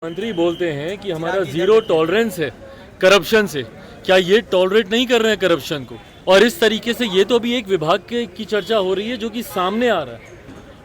मंत्री बोलते हैं कि हमारा जीरो टॉलरेंस है करप्शन से। क्या ये टॉलरेट नहीं कर रहे हैं करप्शन को? और इस तरीके से ये तो भी एक विभाग की चर्चा हो रही है जो कि सामने आ रहा है।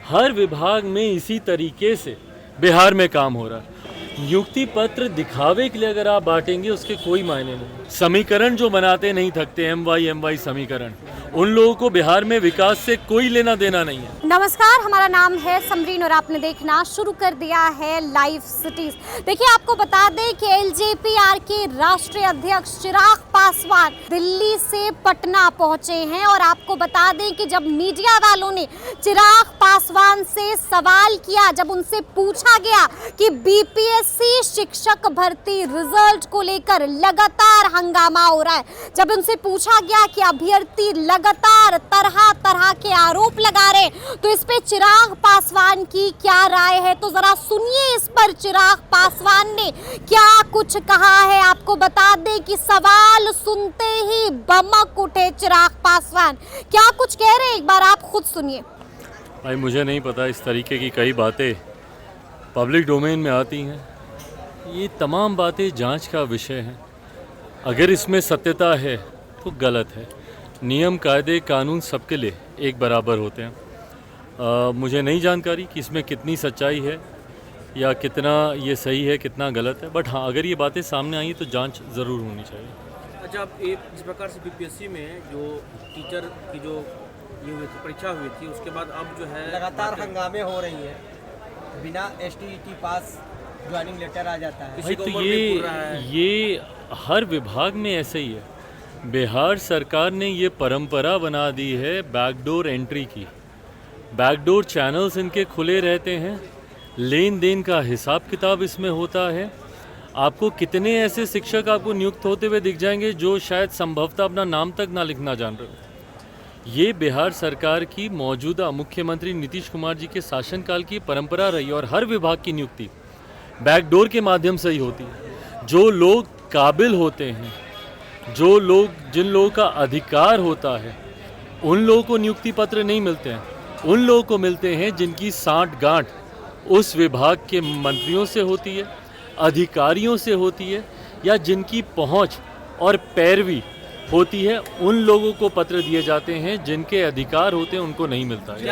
हर विभाग में इसी तरीके से बिहार में काम हो रहा है। नियुक्ति पत्र दिखावे के लिए अगर आप बांटेंगे उसके कोई मायने नहीं। समीकरण जो बनाते नहीं थकते, MY समीकरण, उन लोगों को बिहार में विकास से कोई लेना देना नहीं है। नमस्कार, हमारा नाम है समरीन और आपने देखना शुरू कर दिया है लाइव सिटीज। देखिए, आपको बता दें कि LJPR के राष्ट्रीय अध्यक्ष चिराग पासवान दिल्ली से पटना पहुंचे हैं और आपको बता दें कि जब मीडिया वालों ने चिराग पासवान से सवाल किया, जब उनसे पूछा गया कि BPSC शिक्षक भर्ती रिजल्ट को लेकर लगातार हंगामा हो रहा है, जब उनसे पूछा गया कि अभ्यर्थी लगातार तरह तरह के आरोप लगा रहे, तो इस पे चिराग पासवान की क्या राय है, तो जरा सुनिए इस पर चिराग पासवान ने क्या कुछ कहा है। आपको बता दें कि सवाल सुनते ही बमक उठे चिराग पासवान। क्या कुछ कह रहे हैं, एक बार आप खुद सुनिए। भाई, मुझे नहीं पता, इस तरीके की कई बातें पब्लिक डोमेन में आती हैं। ये तमाम बातें जांच का विषय हैं। अगर इसमें सत्यता है तो गलत है। नियम, कायदे, कानून सबके लिए एक बराबर होते हैं। मुझे नहीं जानकारी कि इसमें कितनी सच्चाई है या कितना ये सही है, कितना गलत है, बट हाँ, अगर ये बातें सामने आई तो जांच ज़रूर होनी चाहिए। अच्छा, अब जिस प्रकार से BPSC में जो टीचर की जो ये हुई थी, परीक्षा हुई थी, उसके बाद अब जो है लगातार हंगामे हो रही है, बिना STET पास ज्वाइनिंग लेटर आ जाता है। भाई, तो ये हर विभाग में ऐसे ही है। बिहार सरकार ने ये परंपरा बना दी है बैकडोर एंट्री की। बैकडोर चैनल्स इनके खुले रहते हैं, लेन देन का हिसाब किताब इसमें होता है। आपको कितने ऐसे शिक्षक आपको नियुक्त होते हुए दिख जाएंगे जो शायद संभवतः अपना नाम तक ना लिखना जान रहे हो। ये बिहार सरकार की मौजूदा मुख्यमंत्री नीतीश कुमार जी के शासनकाल की परंपरा रही और हर विभाग की नियुक्ति बैकडोर के माध्यम से ही होती है। जो लोग काबिल होते हैं, जिन लोगों का अधिकार होता है, उन लोगों को नियुक्ति पत्र नहीं मिलते हैं। उन लोगों को मिलते हैं जिनकी सांठ-गांठ उस विभाग के मंत्रियों से होती है, अधिकारियों से होती है, या जिनकी पहुंच और पैरवी होती है। उन लोगों को पत्र दिए जाते हैं, जिनके अधिकार होते हैं उनको नहीं मिलता है।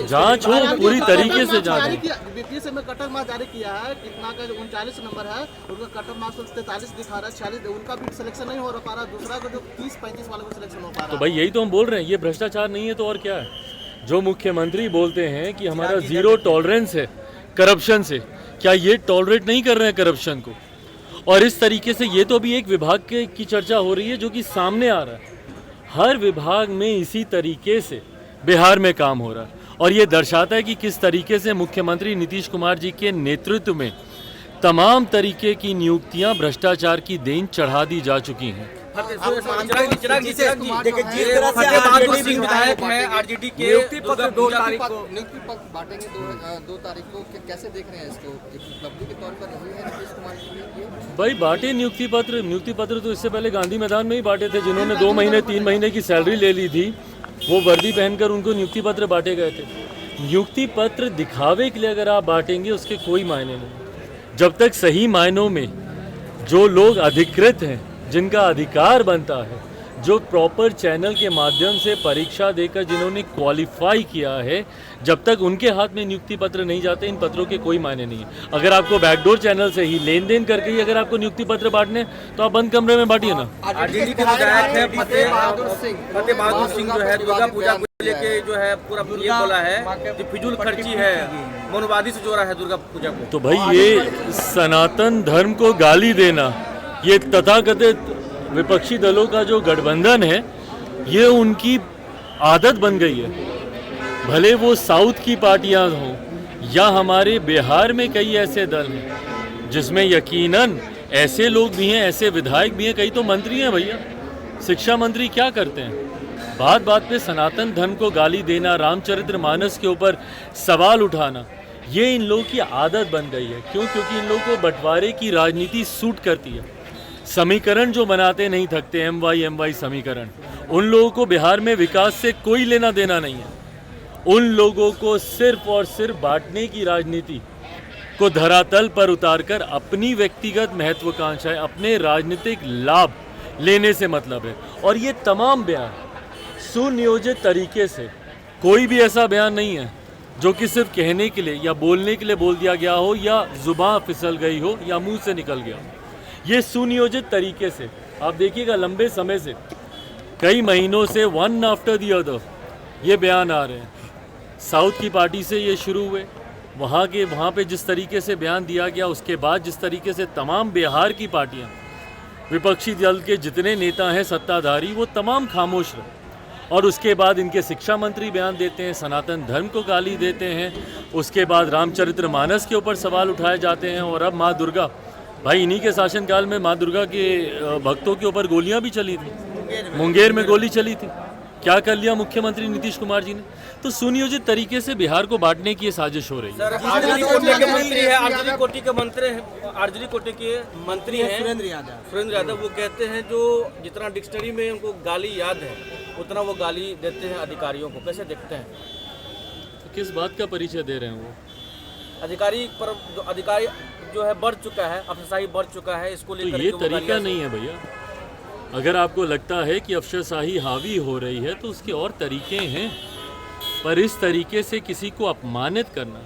जांच हो, पूरी तरीके से जांच हो। BPSC में कटर मार्क्स जारी किया है, कितना का 39 नंबर है, उनका कटर मार्क्स 43 दिखा रहा है, 46, उनका भी सिलेक्शन नहीं हो पा रहा। दूसरा का जो 30-35 वाले को सिलेक्शन हो पा रहा है। तो भाई, यही तो हम बोल रहे हैं, ये भ्रष्टाचार नहीं है तो और क्या है। जो मुख्यमंत्री बोलते हैं कि हमारा जीरो टॉलरेंस है करप्शन से, क्या ये टॉलरेट नहीं कर रहे हैं करप्शन को? और इस तरीके से ये तो भी एक विभाग की चर्चा हो रही है जो कि सामने आ रहा है। हर विभाग में इसी तरीके से बिहार में काम हो रहा है और ये दर्शाता है कि किस तरीके से मुख्यमंत्री नीतीश कुमार जी के नेतृत्व में तमाम तरीके की नियुक्तियां भ्रष्टाचार की देन चढ़ा दी जा चुकी हैं। चिराग जी से देखिए, जिस तरह से बहादुर सिंह विधायक है RJD के, नियुक्ति पत्र 2 तारीख बांटेंगे, 2 तारीख को। कैसे देख रहे हैं इसको? एक उपलब्धि के तौर पर रही है नीतीश कुमार जी ने? भाई, बांटे नियुक्ति पत्र तो इससे पहले गांधी मैदान में ही बांटे थे। जिन्होंने 2 महीने 3 महीने की सैलरी ले ली थी, वो वर्दी पहनकर उनको नियुक्ति पत्र बांटे गए थे। नियुक्ति पत्र दिखावे के लिए अगर आप बांटेंगे उसके कोई मायने नहीं। जब तक सही मायनों में जो लोग अधिकृत हैं, जिनका अधिकार बनता है, जो प्रॉपर चैनल के माध्यम से परीक्षा देकर जिन्होंने क्वालिफाई किया है, जब तक उनके हाथ में नियुक्ति पत्र नहीं जाते, इन पत्रों के कोई मायने नहीं है। अगर आपको बैकडोर चैनल से ही लेन देन करके ही अगर आपको नियुक्ति पत्र बांटने, तो आप बंद कमरे में बांटिए ना। RJD के विधायक है फतेह बहादुर सिंह जो है दुर्गा पूजा को लेके जो है पूरा ये बोला है कि फिजूल खर्ची है, मनुवादी से जोड़ा है दुर्गा पूजा को। तो भाई, ये सनातन धर्म को गाली देना, ये तथाकथित विपक्षी दलों का जो गठबंधन है, ये उनकी आदत बन गई है। भले वो साउथ की पार्टियां हों या हमारे बिहार में कई ऐसे दल हैं जिसमें यकीनन ऐसे लोग भी हैं, ऐसे विधायक भी हैं, कई तो मंत्री हैं। भैया, शिक्षा मंत्री क्या करते हैं? बात बात पे सनातन धर्म को गाली देना, रामचरितमानस के ऊपर सवाल उठाना, ये इन लोगों की आदत बन गई है। क्यों? क्योंकि इन लोगों को बंटवारे की राजनीति सूट करती है। समीकरण जो बनाते नहीं थकते, MY समीकरण, उन लोगों को बिहार में विकास से कोई लेना देना नहीं है। उन लोगों को सिर्फ और सिर्फ बांटने की राजनीति को धरातल पर उतारकर अपनी व्यक्तिगत महत्वाकांक्षाएं, अपने राजनीतिक लाभ लेने से मतलब है। और ये तमाम बयान सुनियोजित तरीके से, कोई भी ऐसा बयान नहीं है जो कि सिर्फ कहने के लिए या बोलने के लिए बोल दिया गया हो या जुबान फिसल गई हो या मुंह से निकल गया हो। ये सुनियोजित तरीके से आप देखिएगा, लंबे समय से, कई महीनों से वन आफ्टर दी अदर ये बयान आ रहे हैं। साउथ की पार्टी से ये शुरू हुए, वहाँ पे जिस तरीके से बयान दिया गया, उसके बाद जिस तरीके से तमाम बिहार की पार्टियाँ, विपक्षी दल के जितने नेता हैं सत्ताधारी, वो तमाम खामोश रहे। और उसके बाद इनके शिक्षा मंत्री बयान देते हैं, सनातन धर्म को गाली देते हैं, उसके बाद रामचरितमानस के ऊपर सवाल उठाए जाते हैं। और अब माँ दुर्गा, भाई इन्हीं के शासनकाल में माँ दुर्गा के भक्तों के ऊपर गोलियां भी चली थी, मुंगेर में गोली चली थी। क्या कर लिया मुख्यमंत्री नीतीश कुमार जी ने? तो सुनियोजित तरीके से बिहार को बांटने की ये साजिश हो रही है। आरजेडी कोटे के मंत्री है, आरजेडी कोटे के मंत्री हैं सुरेंद्र यादव। वो कहते हैं जो जितना डिक्शनरी में उनको गाली याद है उतना वो गाली देते हैं अधिकारियों को। कैसे देखते हैं? तो किस बात का परिचय दे रहे हैं वो? अधिकारी जो है बढ़ चुका है, अफसरशाही बढ़ चुका है, इसको तो लेकर ये तरीका नहीं है भैया। अगर आपको लगता है कि अफसरशाही हावी हो रही है तो उसके और तरीके हैं, पर इस तरीके से किसी को अपमानित करना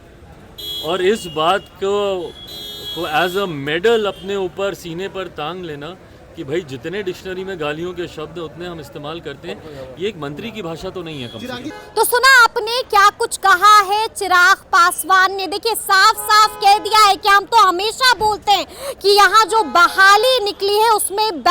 और इस बात को एज अ मेडल अपने ऊपर सीने पर टांग लेना कि भाई जितने डिक्शनरी में गालियों के शब्द उतने हम इस्तेमाल करते हैं, ये एक मंत्री की भाषा तो नहीं है कम से कम। तो सुना आपने क्या कुछ कहा है चिराग पासवान ने। देखिए साफ साफ कह दिया है कि हम तो हमेशा बोलते हैं कि यहाँ जो बहाली निकली है उसमें